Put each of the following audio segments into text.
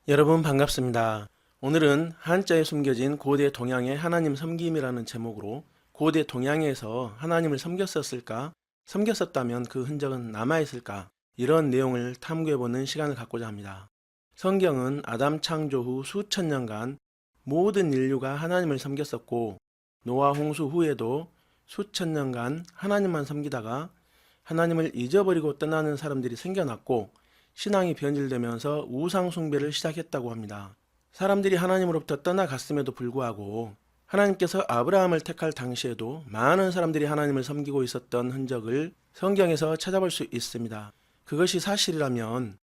여러분 반갑습니다. 오늘은 한자에 숨겨진 고대 동양의 하나님 섬김이라는 제목으로 고대 동양에서 하나님을 섬겼었을까? 섬겼었다면 그 흔적은 남아있을까? 이런 내용을 탐구해보는 시간을 갖고자 합니다. 성경은 아담 창조 후 수천 년간 모든 인류가 하나님을 섬겼었고 노아 홍수 후에도 수천 년간 하나님만 섬기다가 하나님을 잊어버리고 떠나는 사람들이 생겨났고 신앙이 변질되면서 우상 숭배를 시작했다고 합니다. 사람들이 하나님으로부터 떠나갔음에도 불구하고 하나님께서 아브라함을 택할 당시에도 많은 사람들이 하나님을 섬기고 있었던 흔적을 성경에서 찾아볼 수 있습니다. 그것이 사실이라면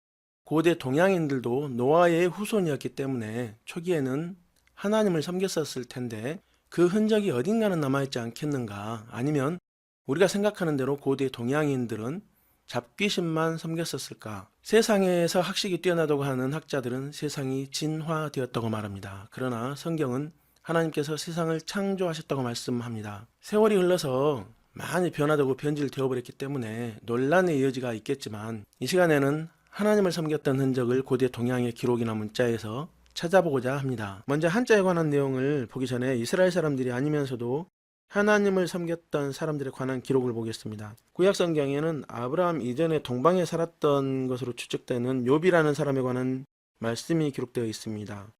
고대 동양인들도 노아의 후손이었기 때문에 초기에는 하나님을 섬겼었을 텐데 그 흔적이 어딘가는 남아있지 않겠는가? 아니면 우리가 생각하는 대로 고대 동양인들은 잡귀신만 섬겼었을까? 세상에서 학식이 뛰어나다고 하는 학자들은 세상이 진화되었다고 말합니다. 그러나 성경은 하나님께서 세상을 창조하셨다고 말씀합니다. 세월이 흘러서 많이 변화되고 변질되어 버렸기 때문에 논란의 여지가 있겠지만 이 시간에는 하나님을 섬겼던 흔적을 고대 동양의 기록이나 문자에서 찾아보고자 합니다. 먼저 한자에 관한 내용을 보기 전에 이스라엘 사람들이 아니면서도 하나님을 섬겼던 사람들에 관한 기록을 보겠습니다. 구약 성경에는 아브라함 이전에 동방에 살았던 것으로 추측되는 욥이라는 사람에 관한 말씀이 기록되어 있습니다.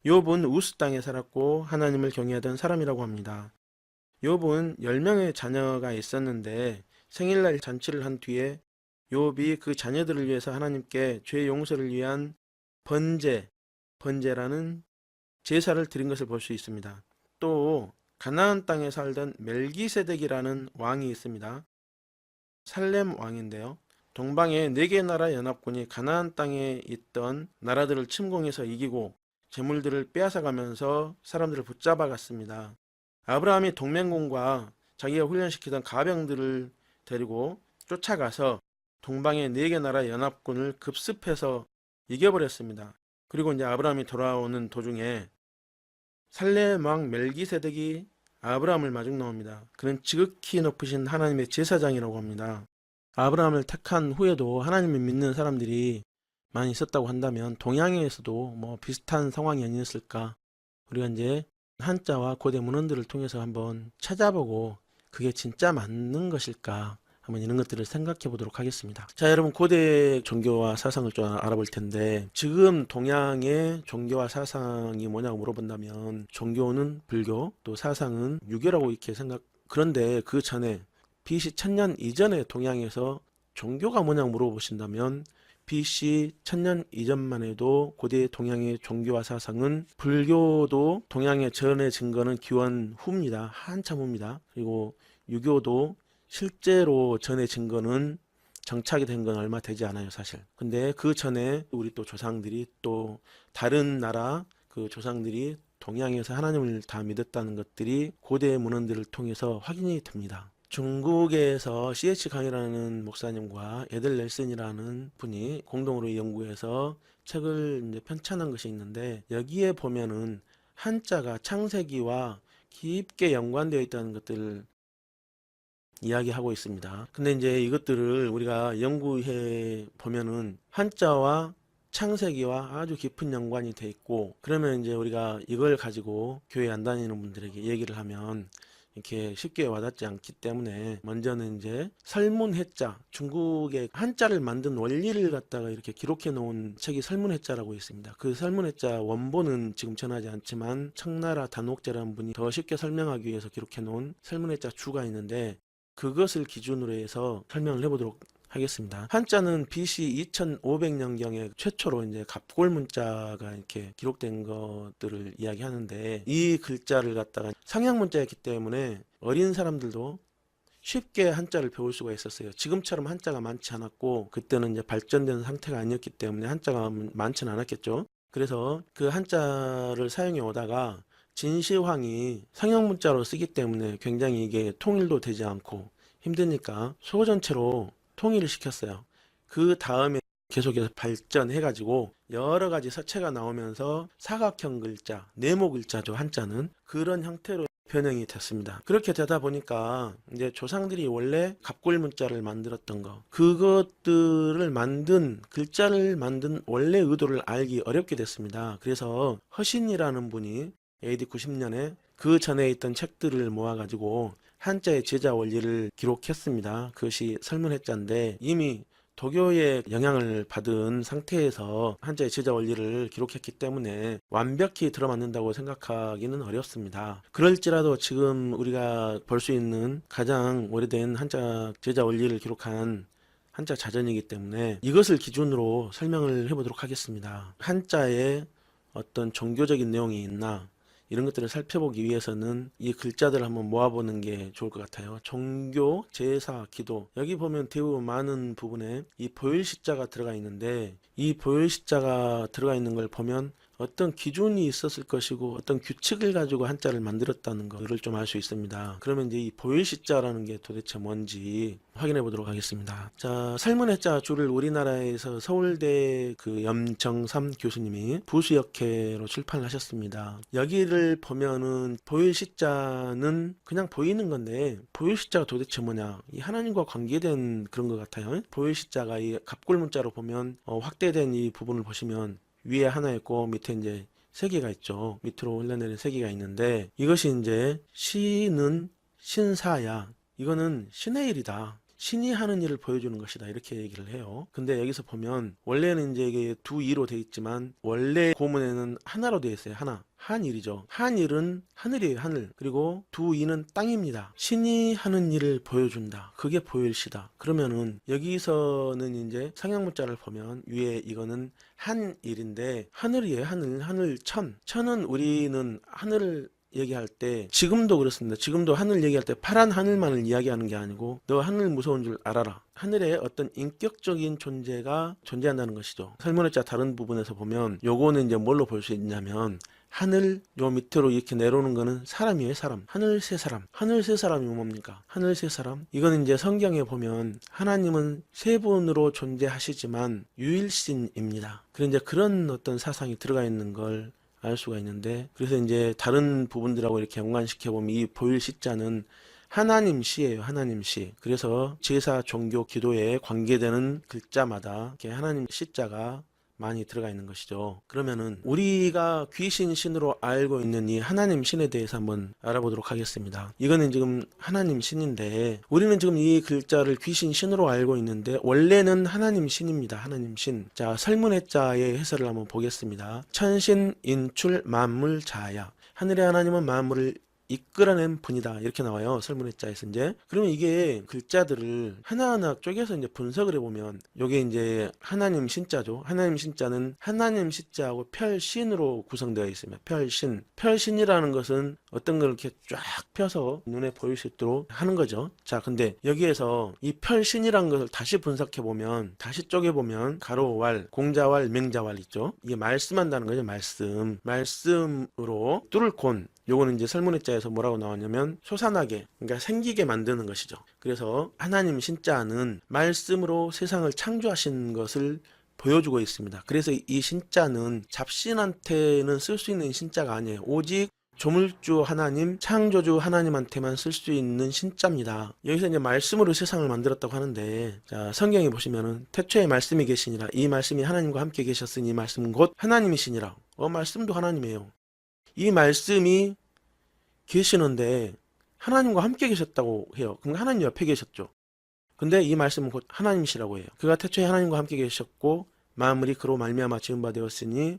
욥은 우스 땅에 살았고 하나님을 경외하던 사람이라고 합니다. 욥은 10명의 자녀가 있었는데 생일날 잔치를 한 뒤에 욥이 그 자녀들을 위해서 하나님께 죄 용서를 위한 번제라는 제사를 드린 것을 볼 수 있습니다. 또 가나안 땅에 살던 멜기세덱이라는 왕이 있습니다. 살렘 왕인데요. 동방의 4개 나라 연합군이 가나안 땅에 있던 나라들을 침공해서 이기고 재물들을 빼앗아가면서 사람들을 붙잡아 갔습니다. 아브라함이 동맹군과 자기가 훈련시키던 가병들을 데리고 쫓아가서 동방의 4개 나라 연합군을 급습해서 이겨버렸습니다. 그리고 이제 아브라함이 돌아오는 도중에 살렘 왕 멜기세덱이 아브라함을 마중 나옵니다. 그는 지극히 높으신 하나님의 제사장이라고 합니다. 아브라함을 택한 후에도 하나님을 믿는 사람들이 많이 있었다고 한다면 동양에서도 뭐 비슷한 상황이 아니었을까? 우리가 이제 한자와 고대 문헌들을 통해서 한번 찾아보고 그게 진짜 맞는 것일까? 한번 이런 것들을 생각해 보도록 하겠습니다. 자, 여러분 고대 종교와 사상을 좀 알아볼 텐데 지금 동양의 종교와 사상이 뭐냐고 물어본다면 종교는 불교, 또 사상은 유교라고 이렇게 그런데 그 전에 BC 1000년 이전에 동양에서 종교가 뭐냐고 물어보신다면 BC 1000년 이전만 해도 고대 동양의 종교와 사상은 불교도 동양에 전해진 거는 기원 후입니다. 한참 후입니다. 그리고 유교도 실제로 전해진 거는 정착이 된 건 얼마 되지 않아요, 사실. 근데 그 전에 우리 또 조상들이 또 다른 나라 그 조상들이 동양에서 하나님을 다 믿었다는 것들이 고대 문헌들을 통해서 확인이 됩니다. 중국에서 C.H. 강이라는 목사님과 에델 넬슨이라는 분이 공동으로 연구해서 책을 이제 편찬한 것이 있는데 여기에 보면은 한자가 창세기와 깊게 연관되어 있다는 것들을 이야기하고 있습니다. 근데 이제 이것들을 우리가 연구해 보면은 한자와 창세기와 아주 깊은 연관이 돼 있고 그러면 이제 우리가 이걸 가지고 교회 안 다니는 분들에게 얘기를 하면 이렇게 쉽게 와닿지 않기 때문에 먼저는 이제 설문해자 중국의 한자를 만든 원리를 갖다가 이렇게 기록해 놓은 책이 설문해자라고 있습니다. 그 설문해자 원본은 지금 전하지 않지만 청나라 단옥제라는 분이 더 쉽게 설명하기 위해서 기록해 놓은 설문해자 주가 있는데 그것을 기준으로 해서 설명을 해보도록 하겠습니다. 한자는 BC 2500년경에 최초로 이제 갑골 문자가 이렇게 기록된 것들을 이야기하는데 이 글자를 갖다가 상형 문자였기 때문에 어린 사람들도 쉽게 한자를 배울 수가 있었어요. 지금처럼 한자가 많지 않았고 그때는 이제 발전된 상태가 아니었기 때문에 한자가 많지는 않았겠죠. 그래서 그 한자를 사용해 오다가 진시황이 상형 문자로 쓰기 때문에 굉장히 이게 통일도 되지 않고 힘드니까 소전체로 통일을 시켰어요. 그 다음에 계속해서 발전해가지고 여러 가지 서체가 나오면서 사각형 글자, 네모 글자죠, 한자는. 그런 형태로 변형이 됐습니다. 그렇게 되다 보니까 이제 조상들이 원래 갑골 문자를 만들었던 거, 그것들을 만든, 글자를 만든 원래 의도를 알기 어렵게 됐습니다. 그래서 허신이라는 분이 AD 90년에 그 전에 있던 책들을 모아가지고 한자의 제자 원리를 기록했습니다. 그것이 설문해자인데 이미 도교의 영향을 받은 상태에서 한자의 제자 원리를 기록했기 때문에 완벽히 들어맞는다고 생각하기는 어렵습니다. 그럴지라도 지금 우리가 볼 수 있는 가장 오래된 한자 제자 원리를 기록한 한자 자전이기 때문에 이것을 기준으로 설명을 해보도록 하겠습니다. 한자에 어떤 종교적인 내용이 있나, 이런 것들을 살펴보기 위해서는 이 글자들을 한번 모아보는 게 좋을 것 같아요. 종교, 제사, 기도. 여기 보면 대부분 많은 부분에 이 보혈시자가 들어가 있는데, 이 보혈시자가 들어가 있는 걸 보면 어떤 기준이 있었을 것이고 어떤 규칙을 가지고 한자를 만들었다는 것을 좀 알 수 있습니다. 그러면 이제 이 보혈시자라는 게 도대체 뭔지 확인해 보도록 하겠습니다. 자, 설문해자 줄을 우리나라에서 서울대 그 염정삼 교수님이 부수역회로 출판을 하셨습니다. 여기를 보면은 보혈시자는 그냥 보이는 건데, 보혈시자가 도대체 뭐냐, 이 하나님과 관계된 그런 것 같아요. 보혈시자가 이 갑골문자로 보면 확대된 이 부분을 보시면 위에 하나 있고 밑에 이제 세 개가 있죠. 밑으로 흘러내리는 세 개가 있는데, 이것이 이제 시는 신사야, 이거는 신의 일이다, 신이 하는 일을 보여주는 것이다, 이렇게 얘기를 해요. 근데 여기서 보면 원래는 이제 이게 두 이로 되어 있지만 원래 고문에는 하나로 되어 있어요. 하나. 한일이죠. 한일은 하늘이에요. 하늘. 그리고 두 이는 땅입니다. 신이 하는 일을 보여준다, 그게 보일시다. 그러면은 여기서는 이제 상형문자를 보면 위에 이거는 한일인데 하늘이에요. 하늘. 하늘 천. 천은 우리는 하늘을 얘기할 때 지금도 그렇습니다. 지금도 하늘 얘기할 때 파란 하늘만을 이야기하는 게 아니고 너 하늘 무서운 줄 알아라, 하늘에 어떤 인격적인 존재가 존재한다는 것이죠. 설문해자 다른 부분에서 보면 요거는 이제 뭘로 볼 수 있냐면, 하늘 요 밑으로 이렇게 내려오는 거는 사람이에요. 사람. 하늘 세 사람. 하늘 세 사람이 뭡니까? 하늘 세 사람. 이거는 이제 성경에 보면 하나님은 세 분으로 존재하시지만 유일신입니다. 그런 이제 그런 어떤 사상이 들어가 있는 걸 알 수가 있는데, 그래서 이제 다른 부분들하고 이렇게 연관시켜 보면 이 보일 시자는 하나님 시예요. 하나님 시. 그래서 제사, 종교, 기도에 관계되는 글자마다 이렇게 하나님 시자가 많이 들어가 있는 것이죠. 그러면은 우리가 귀신 신으로 알고 있는 이 하나님 신에 대해서 한번 알아보도록 하겠습니다. 이거는 지금 하나님 신인데, 우리는 지금 이 글자를 귀신 신으로 알고 있는데 원래는 하나님 신입니다. 하나님 신. 자, 설문해자의 해설을 한번 보겠습니다. 천신 인출 만물 자야. 하늘의 하나님은 만물을 이끌어낸 분이다, 이렇게 나와요. 설문해자에서. 이제 그러면 이게 글자들을 하나하나 쪼개서 이제 분석을 해보면 요게 이제 하나님 신자죠. 하나님 신자는 하나님 시자하고 별신으로 구성되어 있습니다. 별신. 별신이라는 것은 어떤 걸 이렇게 쫙 펴서 눈에 보일 수 있도록 하는 거죠. 자, 근데 여기에서 이 별신이라는 것을 다시 분석해 보면, 다시 쪼개 보면 가로왈, 공자왈, 맹자왈 있죠. 이게 말씀한다는 거죠. 말씀. 말씀으로 뚫을콘. 요거는 이제 설문해자에서 뭐라고 나왔냐면 솟아나게, 그러니까 생기게 만드는 것이죠. 그래서 하나님 신자는 말씀으로 세상을 창조하신 것을 보여주고 있습니다. 그래서 이 신자는 잡신한테는 쓸 수 있는 신자가 아니에요. 오직 조물주 하나님, 창조주 하나님한테만 쓸 수 있는 신자입니다. 여기서 이제 말씀으로 세상을 만들었다고 하는데, 자, 성경에 보시면은 태초에 말씀이 계시니라, 이 말씀이 하나님과 함께 계셨으니 이 말씀은 곧 하나님이시니라. 말씀도 하나님이에요. 이 말씀이 계시는데 하나님과 함께 계셨다고 해요. 그럼 하나님 옆에 계셨죠. 근데 이 말씀은 곧 하나님이시라고 해요. 그가 태초에 하나님과 함께 계셨고 만물이 그로 말미암아 지은 바 되었으니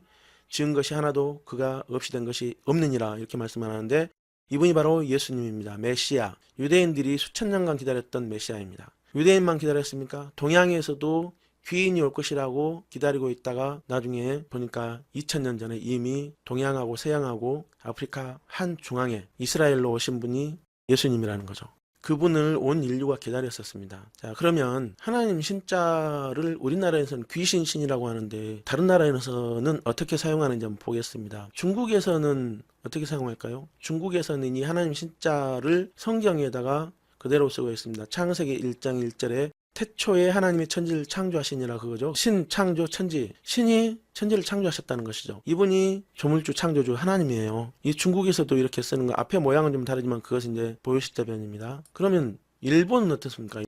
지은 것이 하나도 그가 없이 된 것이 없느니라, 이렇게 말씀하는데 이분이 바로 예수님입니다. 메시아. 유대인들이 수천 년간 기다렸던 메시아입니다. 유대인만 기다렸습니까? 동양에서도 귀인이 올 것이라고 기다리고 있다가 나중에 보니까 2000년 전에 이미 동양하고 서양하고 아프리카 한 중앙에 이스라엘로 오신 분이 예수님이라는 거죠. 그분을 온 인류가 기다렸었습니다. 자, 그러면 하나님 신자를 우리나라에서는 귀신 신이라고 하는데 다른 나라에서는 어떻게 사용하는지 한번 보겠습니다. 중국에서는 어떻게 사용할까요? 중국에서는 이 하나님 신자를 성경에다가 그대로 쓰고 있습니다. 창세기 1장 1절에 태초에 하나님이 천지를 창조하시니라 그거죠. 신, 창조, 천지. 신이 천지를 창조하셨다는 것이죠. 이분이 조물주, 창조주 하나님이에요. 이 중국에서도 이렇게 쓰는 거, 앞에 모양은 좀 다르지만 그것은 이제 보요시대변입니다. 그러면 일본은 어떻습니까?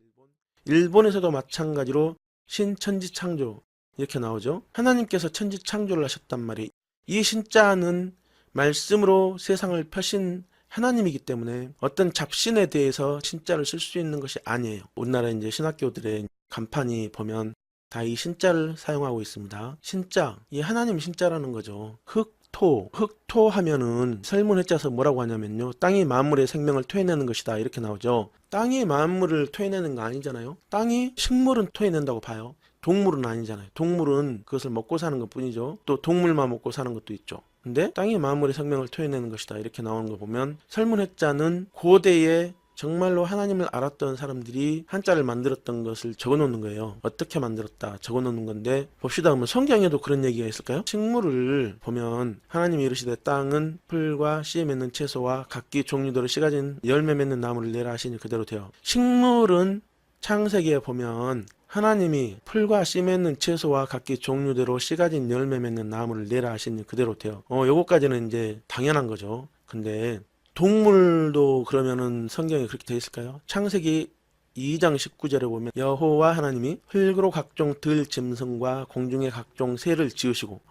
일본에서도 마찬가지로 신, 천지, 창조 이렇게 나오죠. 하나님께서 천지 창조를 하셨단 말이에요. 이 신자는 말씀으로 세상을 펴신 하나님이기 때문에 어떤 잡신에 대해서 신자를 쓸 수 있는 것이 아니에요. 우리나라 이제 신학교들의 간판이 보면 다 이 신자를 사용하고 있습니다. 신자, 이 하나님 신자라는 거죠. 흑토 하면은 설문해자서 뭐라고 하냐면요. 땅이 만물의 생명을 토해내는 것이다 이렇게 나오죠. 땅이 만물을 토해내는 거 아니잖아요. 땅이 식물은 토해낸다고 봐요. 동물은 아니잖아요. 동물은 그것을 먹고 사는 것 뿐이죠. 또 동물만 먹고 사는 것도 있죠. 근데 땅이 만물의 생명을 토해내는 것이다 이렇게 나오는 거 보면 설문해자는 고대에 정말로 하나님을 알았던 사람들이 한자를 만들었던 것을 적어놓는 거예요. 어떻게 만들었다 적어놓는 건데 봅시다. 그러면 성경에도 그런 얘기가 있을까요? 식물을 보면 하나님이 이르시되 땅은 풀과 씨에 맺는 채소와 각기 종류대로 씨 가진 열매 맺는 나무를 내라 하시니 그대로 돼요. 식물은 창세기에 보면 하나님이 풀과 씨 맺는 채소와 각기 종류대로 씨 가진 열매 맺는 나무를 내라 하시니 그대로 돼요. 요거까지는 이제 당연한 거죠. 근데 동물도 그러면은 성경에 그렇게 되어 있을까요? 창세기 2장 19절에 보면 여호와 하나님이 흙으로 각종 들 짐승과 공중의 각종 새를 지으시고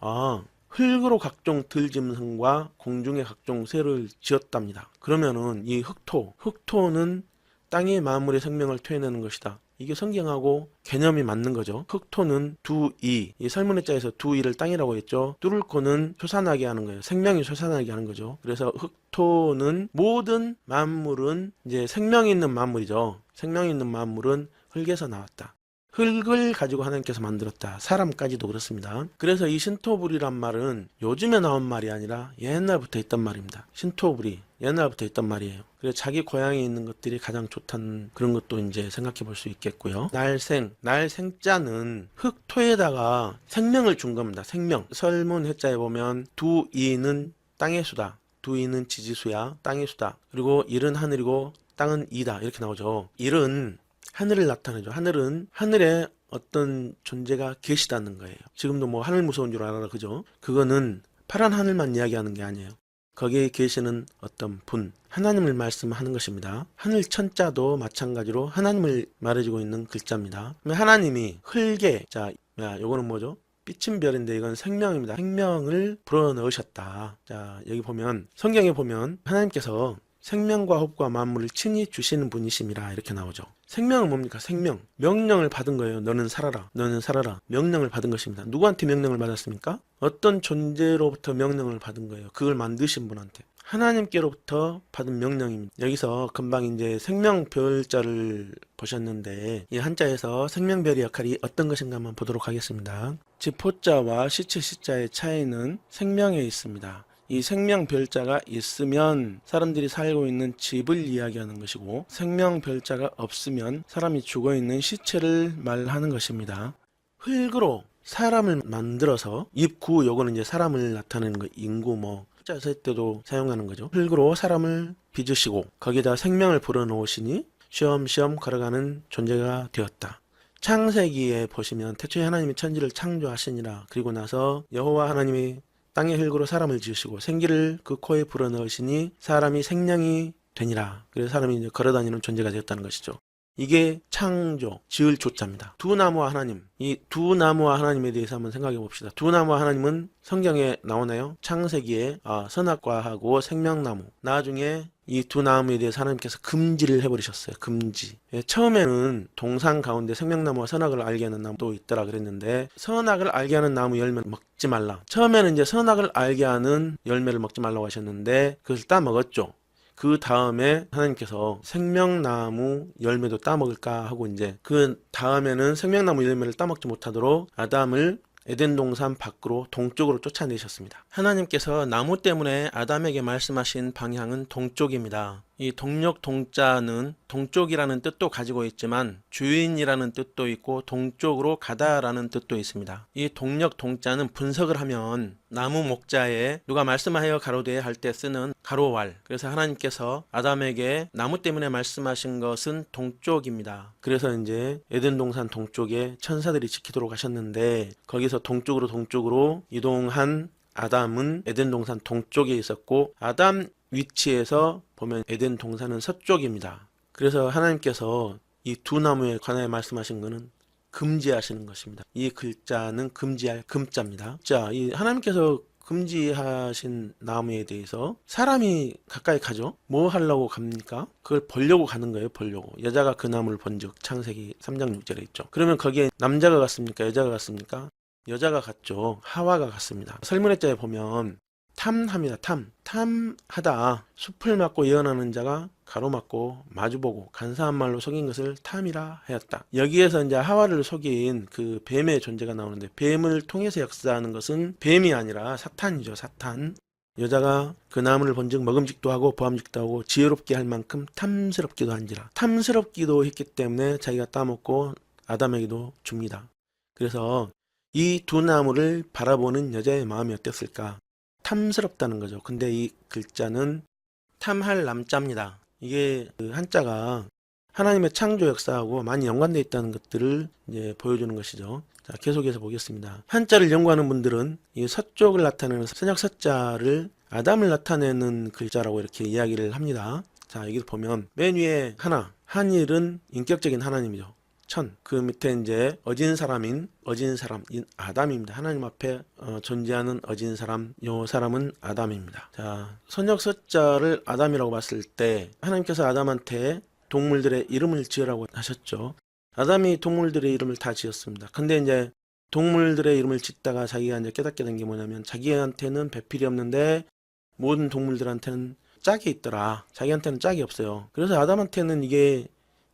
흙으로 각종 들 짐승과 공중의 각종 새를 지었답니다. 그러면은 이 흑토는 땅의 만물의 생명을 토해내는 것이다. 이게 성경하고 개념이 맞는 거죠. 흑토는 두이, 이 설문해자에서 두이를 땅이라고 했죠. 뚫을코는 솟아나게 하는 거예요. 생명이 솟아나게 하는 거죠. 그래서 흑토는 모든 만물은 이제 생명이 있는 만물이죠. 생명이 있는 만물은 흙에서 나왔다. 흙을 가지고 하나님께서 만들었다. 사람까지도 그렇습니다. 그래서 이 신토불이란 말은 요즘에 나온 말이 아니라 옛날부터 있던 말입니다. 신토불이 옛날부터 있던 말이에요. 그래서 자기 고향에 있는 것들이 가장 좋다는 그런 것도 이제 생각해 볼 수 있겠고요. 날생자는 흙토에다가 생명을 준 겁니다. 생명. 설문해자에 보면 두이는 땅의 수다. 두이는 지지수야. 땅의 수다. 그리고 일은 하늘이고 땅은 이다. 이렇게 나오죠. 일은 하늘을 나타내죠. 하늘은 하늘에 어떤 존재가 계시다는 거예요. 지금도 뭐 하늘 무서운 줄 알아, 그죠? 그거는 파란 하늘만 이야기하는 게 아니에요. 거기에 계시는 어떤 분, 하나님을 말씀하는 것입니다. 하늘 천자도 마찬가지로 하나님을 말해주고 있는 글자입니다. 하나님이 흙에, 요거는 뭐죠? 삐친 별인데 이건 생명입니다. 생명을 불어넣으셨다. 자, 여기 보면 성경에 보면 하나님께서 생명과 호흡과 만물을 친히 주시는 분이심이라 이렇게 나오죠. 생명은 뭡니까? 생명. 명령을 받은 거예요. 너는 살아라. 너는 살아라. 명령을 받은 것입니다. 누구한테 명령을 받았습니까? 어떤 존재로부터 명령을 받은 거예요. 그걸 만드신 분한테. 하나님께로부터 받은 명령입니다. 여기서 금방 이제 생명별자를 보셨는데 이 한자에서 생명별의 역할이 어떤 것인가 한번 보도록 하겠습니다. 지포자와 시체 시자의 차이는 생명에 있습니다. 이 생명별자가 있으면 사람들이 살고 있는 집을 이야기하는 것이고 생명별자가 없으면 사람이 죽어있는 시체를 말하는 것입니다. 흙으로 사람을 만들어서 입구, 요거는 이제 사람을 나타내는 거, 인구 자 쓸 때도 사용하는 거죠. 흙으로 사람을 빚으시고 거기다 생명을 불어넣으시니 쉬엄쉬엄 걸어가는 존재가 되었다. 창세기에 보시면 태초에 하나님이 천지를 창조하시니라. 그리고 나서 여호와 하나님이 땅의 흙으로 사람을 지으시고 생기를 그 코에 불어넣으시니 사람이 생명이 되니라. 그래서 사람이 이제 걸어다니는 존재가 되었다는 것이죠. 이게 창조, 지을 조자입니다. 두 나무와 하나님, 이 두 나무와 하나님에 대해서 한번 생각해 봅시다. 두 나무와 하나님은 성경에 나오나요? 창세기에 선악과하고 생명나무. 나중에 이 두 나무에 대해서 하나님께서 금지를 해버리셨어요. 금지. 처음에는 동산 가운데 생명나무와 선악을 알게 하는 나무도 있더라 그랬는데 선악을 알게 하는 나무 열매를 먹지 말라. 처음에는 이제 선악을 알게 하는 열매를 먹지 말라고 하셨는데 그것을 따먹었죠. 그 다음에 하나님께서 생명나무 열매도 따먹을까 하고 이제 그 다음에는 생명나무 열매를 따먹지 못하도록 아담을 에덴 동산 밖으로 동쪽으로 쫓아내셨습니다. 하나님께서 나무 때문에 아담에게 말씀하신 방향은 동쪽입니다. 이 동력 동자는 동쪽이라는 뜻도 가지고 있지만 주인이라는 뜻도 있고 동쪽으로 가다라는 뜻도 있습니다. 이 동력 동자는 분석을 하면 나무 목자에 누가 말씀하여 가로되 할 때 쓰는 가로왈. 그래서 하나님께서 아담에게 나무 때문에 말씀하신 것은 동쪽입니다. 그래서 이제 에덴 동산 동쪽에 천사들이 지키도록 하셨는데 거기서 동쪽으로 이동한 아담은 에덴 동산 동쪽에 있었고 아담 위치에서 보면 에덴 동산은 서쪽입니다. 그래서 하나님께서 이 두 나무에 관하여 말씀하신 것은 금지하시는 것입니다. 이 글자는 금지할 금자입니다. 자, 이 하나님께서 금지하신 나무에 대해서 사람이 가까이 가죠. 뭐 하려고 갑니까? 그걸 보려고 가는 거예요. 보려고. 여자가 그 나무를 본즉 창세기 3장 6절에 있죠. 그러면 거기에 남자가 갔습니까? 여자가 갔습니까? 여자가 갔죠. 하와가 갔습니다. 설문의자에 보면 탐합니다. 탐하다. 숲을 막고 예언하는 자가 가로막고 마주보고 간사한 말로 속인 것을 탐이라 하였다. 여기에서 이제 하와를 속인 그 뱀의 존재가 나오는데 뱀을 통해서 역사하는 것은 뱀이 아니라 사탄이죠. 사탄. 여자가 그 나무를 본즉 먹음직도 하고 보암직도 하고 지혜롭게 할 만큼 탐스럽기도 한지라. 탐스럽기도 했기 때문에 자기가 따먹고 아담에게도 줍니다. 그래서 이 두 나무를 바라보는 여자의 마음이 어땠을까? 탐스럽다는 거죠. 근데 이 글자는 탐할 남자입니다. 이게 그 한자가 하나님의 창조 역사하고 많이 연관되어 있다는 것들을 이제 보여주는 것이죠. 자, 계속해서 보겠습니다. 한자를 연구하는 분들은 이 서쪽을 나타내는 선역 서자를 아담을 나타내는 글자라고 이렇게 이야기를 합니다. 자, 여기 보면 맨 위에 하나, 한일은 인격적인 하나님이죠. 천, 그 밑에 이제 어진 사람인 아담입니다. 하나님 앞에 존재하는 어진 사람, 요 사람은 아담입니다. 자, 선역서자를 아담이라고 봤을 때 하나님께서 아담한테 동물들의 이름을 지으라고 하셨죠. 아담이 동물들의 이름을 다 지었습니다. 근데 이제 동물들의 이름을 짓다가 자기가 이제 깨닫게 된 게 뭐냐면 자기한테는 배필이 없는데 모든 동물들한테는 짝이 있더라. 자기한테는 짝이 없어요. 그래서 아담한테는 이게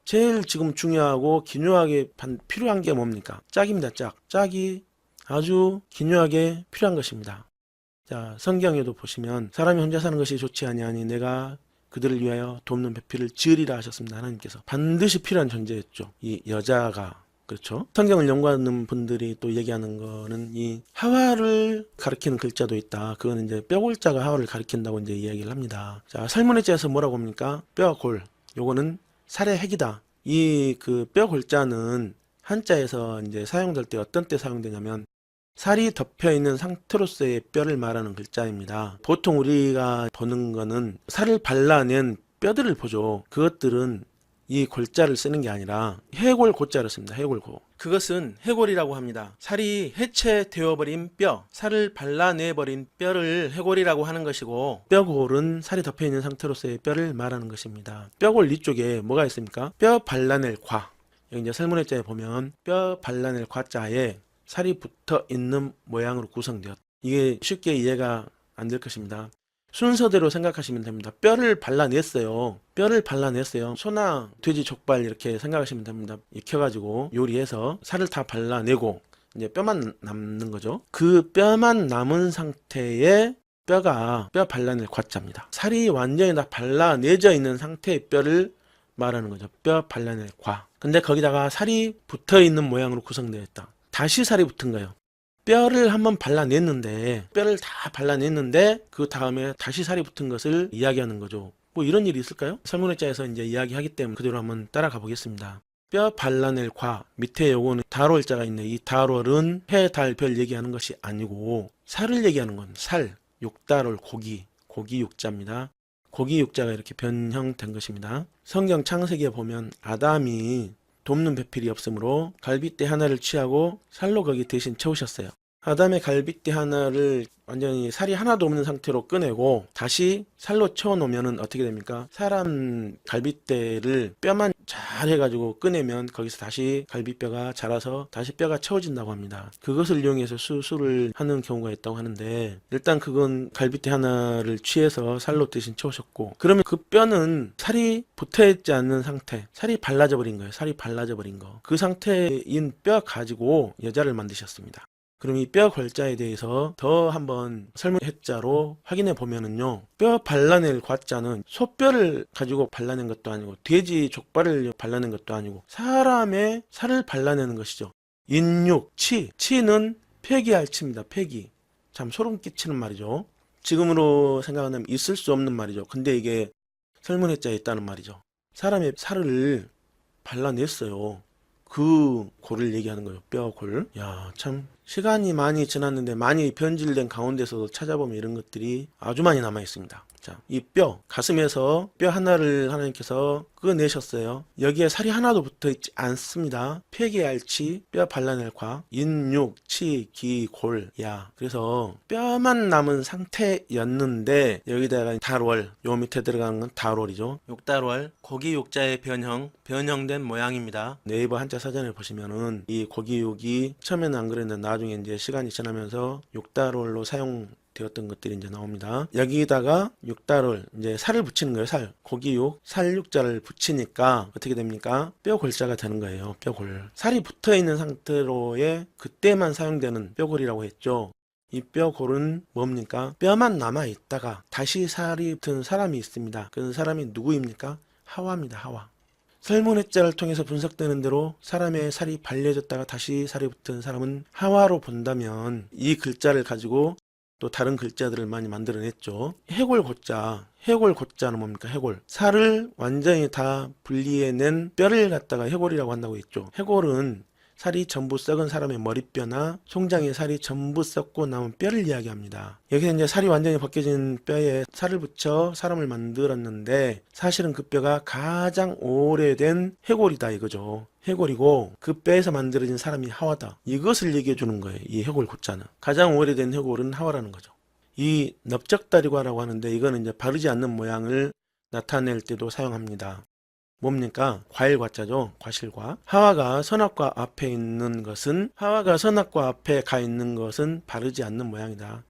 제일 지금 중요하고 기묘하게 필요한 게 뭡니까? 짝입니다. 짝. 짝이 아주 기묘하게 필요한 것입니다. 자, 성경에도 보시면 사람이 혼자 사는 것이 좋지 아니하니 내가 그들을 위하여 돕는 배필을 지으리라 하셨습니다. 하나님께서. 반드시 필요한 존재였죠. 이 여자가. 그렇죠. 성경을 연구하는 분들이 또 얘기하는 거는 이 하와를 가리키는 글자도 있다. 그거는 이제 뼈골자가 하와를 가리킨다고 이제 이야기를 합니다. 자, 설문의자에서 뭐라고 합니까? 뼈골. 요거는 살의 핵이다. 이 그 뼈 골자는 한자에서 이제 사용될 때 어떤 때 사용되냐면 살이 덮여 있는 상태로서의 뼈를 말하는 글자입니다. 보통 우리가 보는 거는 살을 발라낸 뼈들을 보죠. 그것들은 이 골자를 쓰는 게 아니라 해골 고자를 씁니다. 해골고. 그것은 해골이라고 합니다. 살이 해체되어버린 뼈, 살을 발라내버린 뼈를 해골이라고 하는 것이고 뼈골은 살이 덮여있는 상태로서의 뼈를 말하는 것입니다. 뼈골 위쪽에 뭐가 있습니까? 뼈 발라낼 과. 여기 이제 설문의자에 보면 뼈 발라낼 과자에 살이 붙어있는 모양으로 구성되었다. 이게 쉽게 이해가 안 될 것입니다. 순서대로 생각하시면 됩니다. 뼈를 발라냈어요. 소나 돼지 족발 이렇게 생각하시면 됩니다. 익혀가지고 요리해서 살을 다 발라내고 이제 뼈만 남는 거죠. 그 뼈만 남은 상태의 뼈가 뼈 발라낼 과자입니다. 살이 완전히 다 발라내져 있는 상태의 뼈를 말하는 거죠. 뼈 발라낼 과. 근데 거기다가 살이 붙어있는 모양으로 구성되어 있다. 다시 살이 붙은 거예요. 뼈를 한번 발라냈는데 그 다음에 다시 살이 붙은 것을 이야기하는 거죠. 뭐 이런 일이 있을까요? 설문의자에서 이제 이야기하기 때문에 그대로 한번 따라가 보겠습니다. 뼈 발라낼 과 밑에 요거는 달월자가 있네. 이 달월은 해, 달, 별 얘기하는 것이 아니고 살을 얘기하는 건 살, 육달월, 고기 육자입니다. 고기 육자가 이렇게 변형된 것입니다. 성경 창세기에 보면 아담이 돕는 배필이 없으므로 갈빗대 하나를 취하고 살로 거기 대신 채우셨어요. 아담의 갈빗대 하나를 완전히 살이 하나도 없는 상태로 꺼내고 다시 살로 채워놓으면 어떻게 됩니까? 사람 갈빗대를 뼈만 잘 해가지고 꺼내면 거기서 다시 갈빗뼈가 자라서 다시 뼈가 채워진다고 합니다. 그것을 이용해서 수술을 하는 경우가 있다고 하는데 일단 그건 갈빗대 하나를 취해서 살로 대신 채우셨고 그러면 그 뼈는 살이 붙어있지 않는 상태, 살이 발라져 버린 거예요. 살이 발라져 버린 거. 그 상태인 뼈 가지고 여자를 만드셨습니다. 그럼 이 뼈 골자에 대해서 더 한번 설문해자로 확인해 보면은요, 뼈 발라낼 과자는 소뼈를 가지고 발라낸 것도 아니고 돼지 족발을 발라낸 것도 아니고 사람의 살을 발라내는 것이죠. 인육, 치는 폐기할치입니다. 폐기. 참 소름 끼치는 말이죠. 지금으로 생각하면 있을 수 없는 말이죠. 근데 이게 설문해자에 있다는 말이죠. 사람의 살을 발라냈어요. 그 골을 얘기하는 거예요. 뼈 골. 야, 참 시간이 많이 지났는데 많이 변질된 가운데서도 찾아보면 이런 것들이 아주 많이 남아 있습니다. 자, 이 뼈, 가슴에서 뼈 하나를 하나님께서 꺼내셨어요. 여기에 살이 하나도 붙어 있지 않습니다. 폐기알치, 뼈 발라낼 과, 인육, 치, 기, 골, 야. 그래서 뼈만 남은 상태였는데 여기다가 달월, 요 밑에 들어가는 건 달월이죠. 욕달월, 고기 욕자의 변형된 모양입니다. 네이버 한자 사전을 보시면은 이 고기 욕이 처음에는 안 그랬는데 나중에 이제 시간이 지나면서 욕달월로 사용되었던 것들이 이제 나옵니다. 여기다가 육달을 이제 살을 붙이는 거예요. 살, 고기육, 살육자를 붙이니까 어떻게 됩니까? 뼈골자가 되는 거예요. 뼈골. 살이 붙어 있는 상태로의 그때만 사용되는 뼈골이라고 했죠. 이 뼈골은 뭡니까? 뼈만 남아 있다가 다시 살이 붙은 사람이 있습니다. 그 사람이 누구입니까? 하와입니다. 하와. 설문해자를 통해서 분석되는 대로 사람의 살이 발려졌다가 다시 살이 붙은 사람은 하와로 본다면 이 글자를 가지고 또 다른 글자들을 많이 만들어냈죠. 해골고자는 뭡니까? 해골. 살을 완전히 다 분리해낸 뼈를 갖다가 해골이라고 한다고 했죠. 해골은 살이 전부 썩은 사람의 머리뼈나 송장의 살이 전부 썩고 남은 뼈를 이야기합니다. 여기서 이제 살이 완전히 벗겨진 뼈에 살을 붙여 사람을 만들었는데 사실은 그 뼈가 가장 오래된 해골이다 이거죠. 해골이고 그 뼈에서 만들어진 사람이 하와다. 이것을 얘기해 주는 거예요. 이 해골 고자는. 가장 오래된 해골은 하와라는 거죠. 이 넓적다리과라고 하는데 이거는 이제 바르지 않는 모양을 나타낼 때도 사용합니다. 뭡니까? 과일 과자죠. 과실과. 하와가 선악과 앞에 가 있는 것은 바르지 않는 모양이다.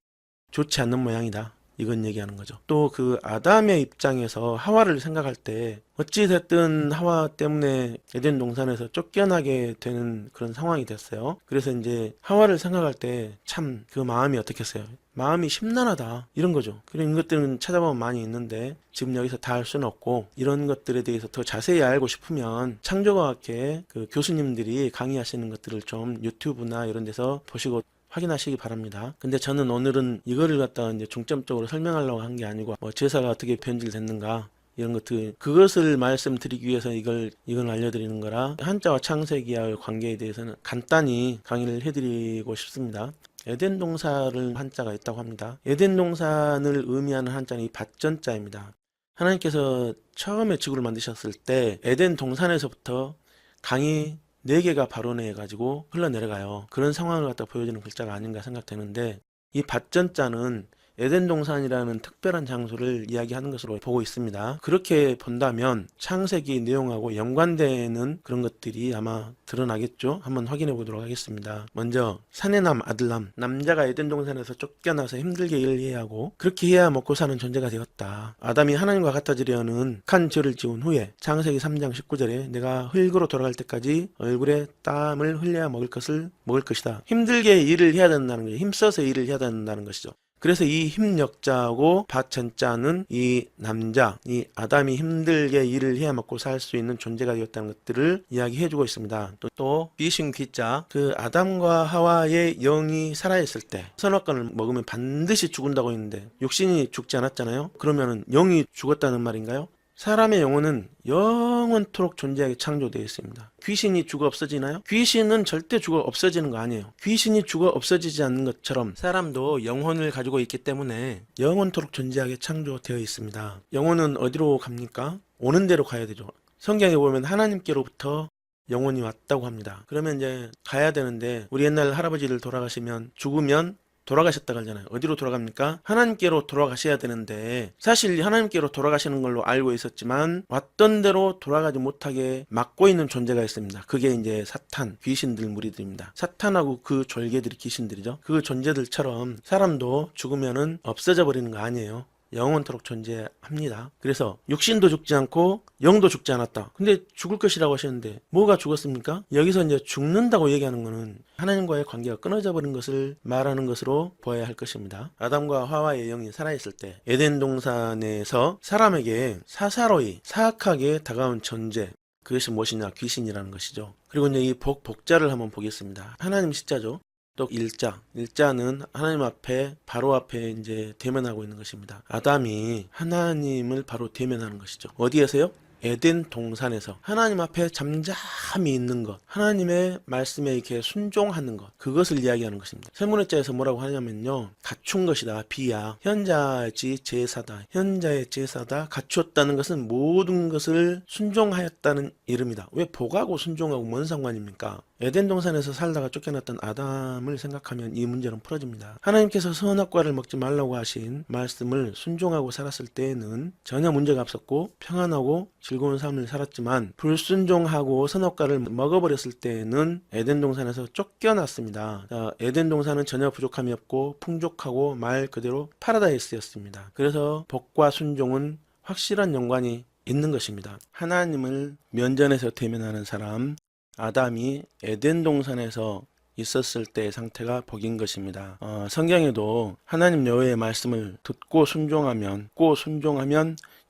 좋지 않는 모양이다. 이건 얘기하는 거죠. 또 그 아담의 입장에서 하와를 생각할 때 어찌됐든 하와 때문에 에덴 동산에서 쫓겨나게 되는 그런 상황이 됐어요. 그래서 이제 하와를 생각할 때 참 그 마음이 어떻겠어요? 마음이 심란하다 이런 거죠. 그런 것들은 찾아보면 많이 있는데 지금 여기서 다 할 수는 없고 이런 것들에 대해서 더 자세히 알고 싶으면 창조과학회 그 교수님들이 강의하시는 것들을 좀 유튜브나 이런 데서 보시고 확인하시기 바랍니다. 근데 저는 오늘은 이거를 갖다가 이제 중점적으로 설명하려고 한 게 아니고 뭐 제사가 어떻게 변질됐는가 이런 것들 그것을 말씀드리기 위해서 이걸 알려드리는 거라 한자와 창세기와의 관계에 대해서는 간단히 강의를 해드리고 싶습니다. 에덴 동산을 한자가 있다고 합니다. 에덴 동산을 의미하는 한자는 이 밭전자입니다. 하나님께서 처음에 지구를 만드셨을 때 에덴 동산에서부터 강이 4개가 발원해 가지고 흘러내려가요. 그런 상황을 갖다 보여주는 글자가 아닌가 생각되는데 이 밭전자는 에덴 동산이라는 특별한 장소를 이야기하는 것으로 보고 있습니다. 그렇게 본다면 창세기 내용하고 연관되는 그런 것들이 아마 드러나겠죠? 한번 확인해 보도록 하겠습니다. 먼저 사내남 아들남 남자가 에덴 동산에서 쫓겨나서 힘들게 일을 해야 하고 그렇게 해야 먹고 사는 존재가 되었다. 아담이 하나님과 같아지려는 큰 죄를 지은 후에 창세기 3장 19절에 내가 흙으로 돌아갈 때까지 얼굴에 땀을 흘려야 먹을 것이다. 힘들게 일을 해야 된다는 거예요. 힘써서 일을 해야 된다는 것이죠. 그래서 이 힘력자하고 밭전자는 이 남자, 이 아담이 힘들게 일을 해야 먹고 살 수 있는 존재가 되었다는 것들을 이야기해주고 있습니다. 또 귀신 귀자, 그 아담과 하와의 영이 살아있을 때 선악과를 먹으면 반드시 죽는다고 했는데 육신이 죽지 않았잖아요. 그러면은 영이 죽었다는 말인가요? 사람의 영혼은 영원토록 존재하게 창조되어 있습니다. 귀신이 죽어 없어지나요? 귀신은 절대 죽어 없어지는 거 아니에요. 귀신이 죽어 없어지지 않는 것처럼 사람도 영혼을 가지고 있기 때문에 영원토록 존재하게 창조되어 있습니다. 영혼은 어디로 갑니까? 오는 대로 가야 되죠. 성경에 보면 하나님께로부터 영혼이 왔다고 합니다. 그러면 이제 가야 되는데 우리 옛날 할아버지들 돌아가시면 죽으면 돌아가셨다고 하잖아요. 어디로 돌아갑니까? 하나님께로 돌아가셔야 되는데 사실 하나님께로 돌아가시는 걸로 알고 있었지만 왔던 대로 돌아가지 못하게 막고 있는 존재가 있습니다. 그게 이제 사탄, 귀신들 무리들입니다. 사탄하고 그 졸개들이 귀신들이죠. 그 존재들처럼 사람도 죽으면은 없어져 버리는 거 아니에요. 영원토록 존재합니다. 그래서 육신도 죽지 않고 영도 죽지 않았다. 근데 죽을 것이라고 하셨는데 뭐가 죽었습니까? 여기서 이제 죽는다고 얘기하는 것은 하나님과의 관계가 끊어져 버린 것을 말하는 것으로 보아야 할 것입니다. 아담과 하와의 영이 살아있을 때 에덴 동산에서 사람에게 사사로이 사악하게 다가온 존재, 그것이 무엇이냐? 귀신이라는 것이죠. 그리고 이제 이 복자를 한번 보겠습니다. 하나님 십자죠. 또 일자는 하나님 앞에 바로 앞에 이제 대면하고 있는 것입니다. 아담이 하나님을 바로 대면하는 것이죠. 어디에서요? 에덴 동산에서 하나님 앞에 잠잠히 있는 것, 하나님의 말씀에 이렇게 순종하는 것, 그것을 이야기하는 것입니다. 세문의자에서 뭐라고 하냐면요, 갖춘 것이다. 비야 현자의 제사다. 현자의 제사다. 갖추었다는 것은 모든 것을 순종하였다는 이름이다. 왜 복하고 순종하고 뭔 상관입니까? 에덴 동산에서 살다가 쫓겨났던 아담을 생각하면 이 문제는 풀어집니다. 하나님께서 선악과를 먹지 말라고 하신 말씀을 순종하고 살았을 때에는 전혀 문제가 없었고 평안하고 즐거운 삶을 살았지만, 불순종하고 선악과를 먹어버렸을 때에는 에덴 동산에서 쫓겨났습니다. 에덴 동산은 전혀 부족함이 없고 풍족하고 말 그대로 파라다이스였습니다. 그래서 복과 순종은 확실한 연관이 있는 것입니다. 하나님을 면전에서 대면하는 사람, 아담이 에덴 동산에서 있었을 때의 상태가 복인 것입니다. 성경에도 하나님 여호와의 말씀을 듣고 순종하면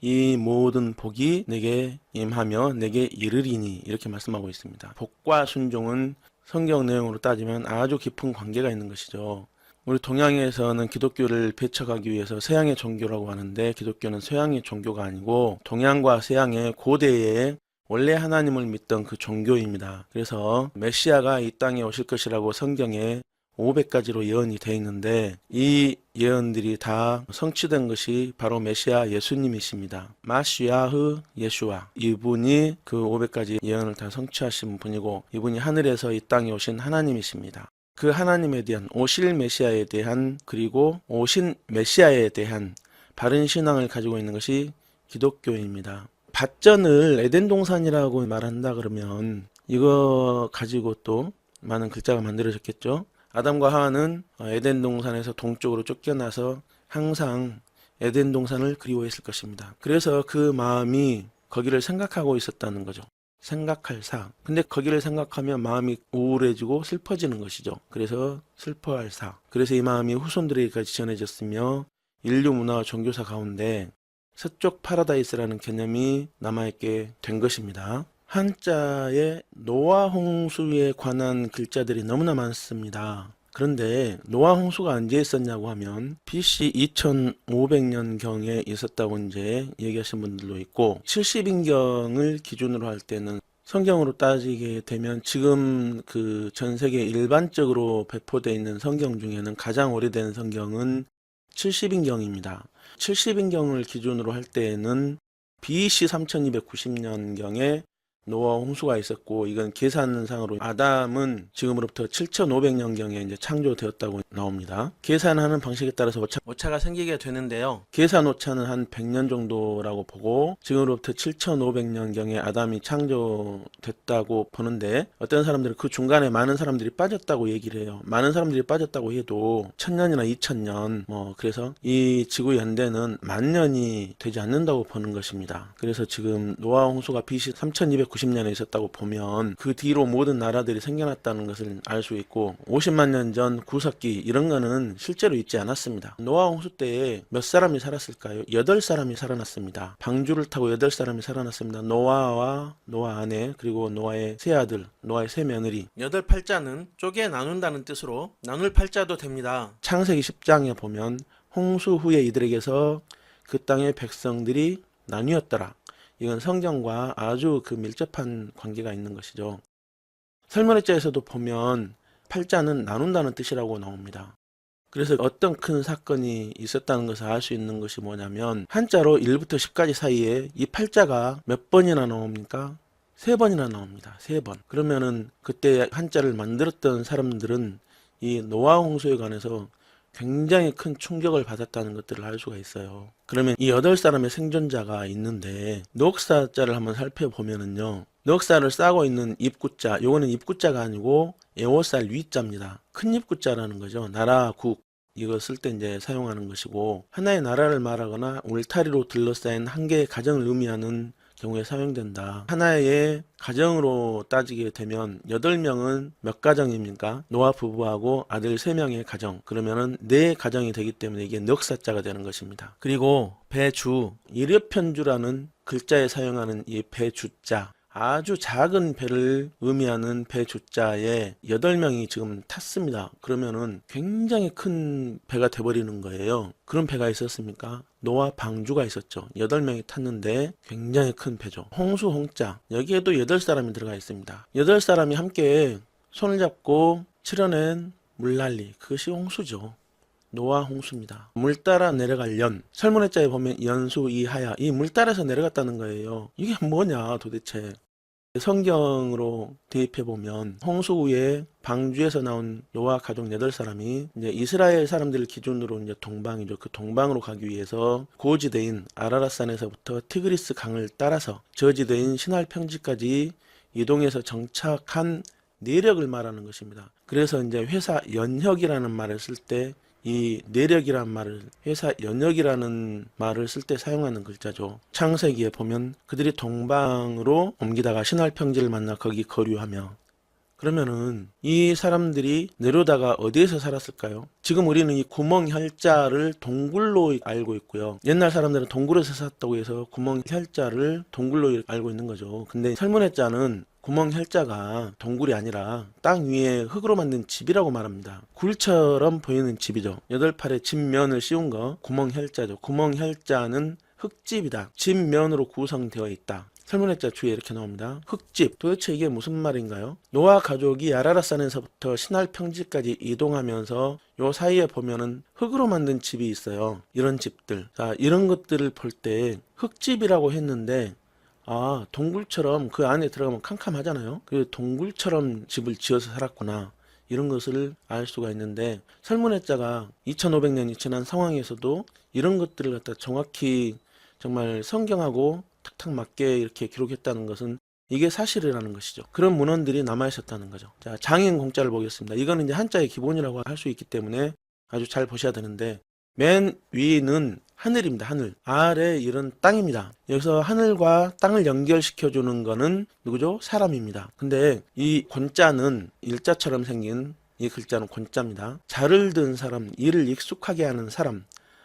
이 모든 복이 내게 임하며 내게 이르리니, 이렇게 말씀하고 있습니다. 복과 순종은 성경 내용으로 따지면 아주 깊은 관계가 있는 것이죠. 우리 동양에서는 기독교를 배척하기 위해서 서양의 종교라고 하는데, 기독교는 서양의 종교가 아니고 동양과 서양의 고대의 원래 하나님을 믿던 그 종교입니다. 그래서 메시아가 이 땅에 오실 것이라고 성경에 500가지로 예언이 되어 있는데, 이 예언들이 다 성취된 것이 바로 메시아 예수님이십니다. 마시아흐 예수아, 이분이 그 500가지 예언을 다 성취하신 분이고, 이분이 하늘에서 이 땅에 오신 하나님이십니다. 그 하나님에 대한, 오실 메시아에 대한, 그리고 오신 메시아에 대한 바른 신앙을 가지고 있는 것이 기독교입니다. 밭전을 에덴 동산이라고 말한다 그러면 이거 가지고 또 많은 글자가 만들어졌겠죠. 아담과 하와는 에덴 동산에서 동쪽으로 쫓겨나서 항상 에덴 동산을 그리워했을 것입니다. 그래서 그 마음이 거기를 생각하고 있었다는 거죠. 생각할 사. 근데 거기를 생각하면 마음이 우울해지고 슬퍼지는 것이죠. 그래서 슬퍼할 사. 그래서 이 마음이 후손들에게까지 전해졌으며 인류 문화와 종교사 가운데 서쪽 파라다이스라는 개념이 남아있게 된 것입니다. 한자에 노아 홍수에 관한 글자들이 너무나 많습니다. 그런데 노아 홍수가 언제 있었냐고 하면 BC 2500년경에 있었다고 이제 얘기하신 분들도 있고, 70인경을 기준으로 할 때는 성경으로 따지게 되면 지금 그 전 세계 일반적으로 배포되어 있는 성경 중에는 가장 오래된 성경은 70인경입니다. 70인경을 기준으로 할 때에는 BC 3290년경에 노아 홍수가 있었고, 이건 계산상으로 아담은 지금으로부터 7500년경에 이제 창조되었다고 나옵니다. 계산하는 방식에 따라서 오차가 생기게 되는데요. 계산 오차는 한 100년 정도라고 보고, 지금으로부터 7500년경에 아담이 창조됐다고 보는데, 어떤 사람들은 그 중간에 많은 사람들이 빠졌다고 얘기를 해요. 많은 사람들이 빠졌다고 해도 1000년이나 2000년, 그래서 이 지구 연대는 10,000년이 되지 않는다고 보는 것입니다. 그래서 지금 노아 홍수가 BC 3290년에 있었다고 보면 그 뒤로 모든 나라들이 생겨났다는 것을 알 수 있고, 50만 년 전 구석기 이런 거는 실제로 있지 않았습니다. 노아 홍수 때에 몇 사람이 살았을까요? 8사람이 살아났습니다. 방주를 타고 8사람이 살아났습니다. 노아와 노아 아내, 그리고 노아의 세 아들, 노아의 세 며느리. 8팔자는 쪼개 나눈다는 뜻으로 나눌 팔자도 됩니다. 창세기 10장에 보면 홍수 후에 이들에게서 그 땅의 백성들이 나뉘었더라. 이건 성경과 아주 그 밀접한 관계가 있는 것이죠. 설문의자에서도 보면 팔자는 나눈다는 뜻이라고 나옵니다. 그래서 어떤 큰 사건이 있었다는 것을 알 수 있는 것이 뭐냐면, 한자로 1부터 10까지 사이에 이 팔자가 몇 번이나 나옵니까? 3번이나 나옵니다. 3번. 그러면은 그때 한자를 만들었던 사람들은 이 노아 홍수에 관해서 굉장히 큰 충격을 받았다는 것들을 알 수가 있어요. 그러면 이 8사람의 생존자가 있는데 넉사자를 한번 살펴보면은요, 넉사를 싸고 있는 입구자, 요거는 입구자가 아니고 에오살 위자입니다. 큰 입구자라는 거죠. 나라, 국, 이거 쓸 때 이제 사용하는 것이고, 하나의 나라를 말하거나 울타리로 둘러싸인 한 개의 가정을 의미하는 경우에 사용된다. 하나의 가정으로 따지게 되면 8명은 몇 가정입니까? 노아 부부하고 아들 3명의 가정. 그러면은 4가정이 되기 때문에 이게 넉사자가 되는 것입니다. 그리고 배주, 이르편주라는 글자에 사용하는 이 배주자, 아주 작은 배를 의미하는 배주자에 8명이 지금 탔습니다. 그러면은 굉장히 큰 배가 돼버리는 거예요. 그런 배가 있었습니까? 노아 방주가 있었죠. 8명이 탔는데 굉장히 큰 배죠. 홍수 홍자, 여기에도 8사람이 들어가 있습니다. 8사람이 함께 손을 잡고 치러낸 물난리, 그것이 홍수죠. 노아 홍수입니다. 물 따라 내려갈 연, 설문해자에 보면 연수 이하야, 이 물 따라서 내려갔다는 거예요. 이게 뭐냐 도대체. 성경으로 대입해 보면 홍수 후에 방주에서 나온 노아 가족 8사람이 이제 이스라엘 사람들을 기준으로 이제 동방이죠. 그 동방으로 가기 위해서 고지대인 아라랏산에서부터 티그리스 강을 따라서 저지대인 시날 평지까지 이동해서 정착한 내력을 말하는 것입니다. 그래서 이제 회사 연혁이라는 말을 쓸 때 이 내력이란 말을, 회사 연역이라는 말을 쓸 때 사용하는 글자죠. 창세기에 보면 그들이 동방으로 옮기다가 신할 평지를 만나 거기 거류하며, 그러면은 이 사람들이 내려다가 어디에서 살았을까요? 지금 우리는 이 구멍혈자를 동굴로 알고 있고요. 옛날 사람들은 동굴에서 살았다고 해서 구멍혈자를 동굴로 알고 있는 거죠. 근데 설문해자는 구멍혈자가 동굴이 아니라 땅 위에 흙으로 만든 집이라고 말합니다. 굴처럼 보이는 집이죠. 8팔에 집면을 씌운 거 구멍혈자죠. 구멍혈자는 흙집이다. 집면으로 구성되어 있다. 설문해자 주에 이렇게 나옵니다. 흙집. 도대체 이게 무슨 말인가요? 노아 가족이 아라랏산에서부터 시날 평지까지 이동하면서 요 사이에 보면은 흙으로 만든 집이 있어요. 이런 집들. 자, 이런 것들을 볼 때 흙집이라고 했는데, 아, 동굴처럼 그 안에 들어가면 캄캄하잖아요. 그 동굴처럼 집을 지어서 살았구나. 이런 것을 알 수가 있는데, 설문해자가 2500년이 지난 상황에서도 이런 것들을 갖다 정확히 정말 성경하고 탁탁 맞게 이렇게 기록했다는 것은 이게 사실이라는 것이죠. 그런 문헌들이 남아 있었다는 거죠. 자, 장인 공자를 보겠습니다. 이거는 이제 한자의 기본이라고 할 수 있기 때문에 아주 잘 보셔야 되는데, 맨 위는 하늘입니다. 하늘. 아래 이런 땅입니다. 여기서 하늘과 땅을 연결시켜 주는 거는 누구죠? 사람입니다. 근데 이 권자는 일자처럼 생긴 이 글자는 권자입니다. 자를 든 사람, 이를 익숙하게 하는 사람.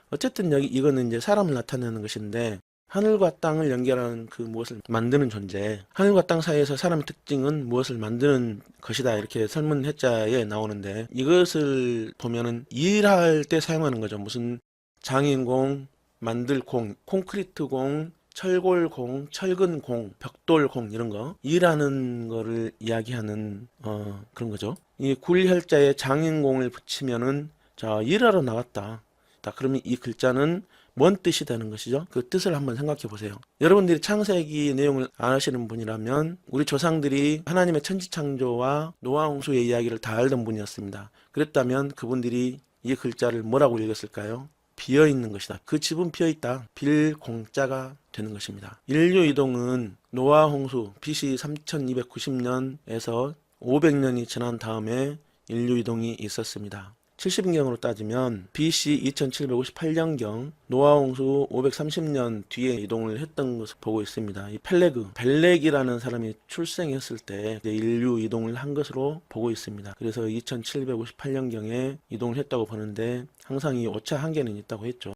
어쨌든 여기 이거는 이제 사람을 나타내는 것인데, 하늘과 땅을 연결하는 그 무엇을 만드는 존재, 하늘과 땅 사이에서 사람의 특징은 무엇을 만드는 것이다, 이렇게 설문해자에 나오는데, 이것을 보면은 일할 때 사용하는 거죠. 무슨 장인공, 만들공, 콘크리트공, 철골공, 철근공, 벽돌공, 이런 거 일하는 거를 이야기하는 그런 거죠. 이 굴혈자에 장인공을 붙이면은 자, 일하러 나갔다. 그러면 이 글자는 뭔 뜻이 되는 것이죠? 그 뜻을 한번 생각해 보세요. 여러분들이 창세기 내용을 안 아시는 분이라면 우리 조상들이 하나님의 천지창조와 노아 홍수의 이야기를 다 알던 분이었습니다. 그랬다면 그분들이 이 글자를 뭐라고 읽었을까요? 비어 있는 것이다. 그 집은 비어 있다. 빌 공자가 되는 것입니다. 인류 이동은 노아 홍수 BC 3290년에서 500년이 지난 다음에 인류 이동이 있었습니다. 70년경으로 따지면 BC 2758년경 노아 홍수 530년 뒤에 이동을 했던 것을 보고 있습니다. 이 벨렉이라는 사람이 출생했을 때 인류 이동을 한 것으로 보고 있습니다. 그래서 2758년경에 이동을 했다고 보는데 항상 이 오차 한계는 있다고 했죠.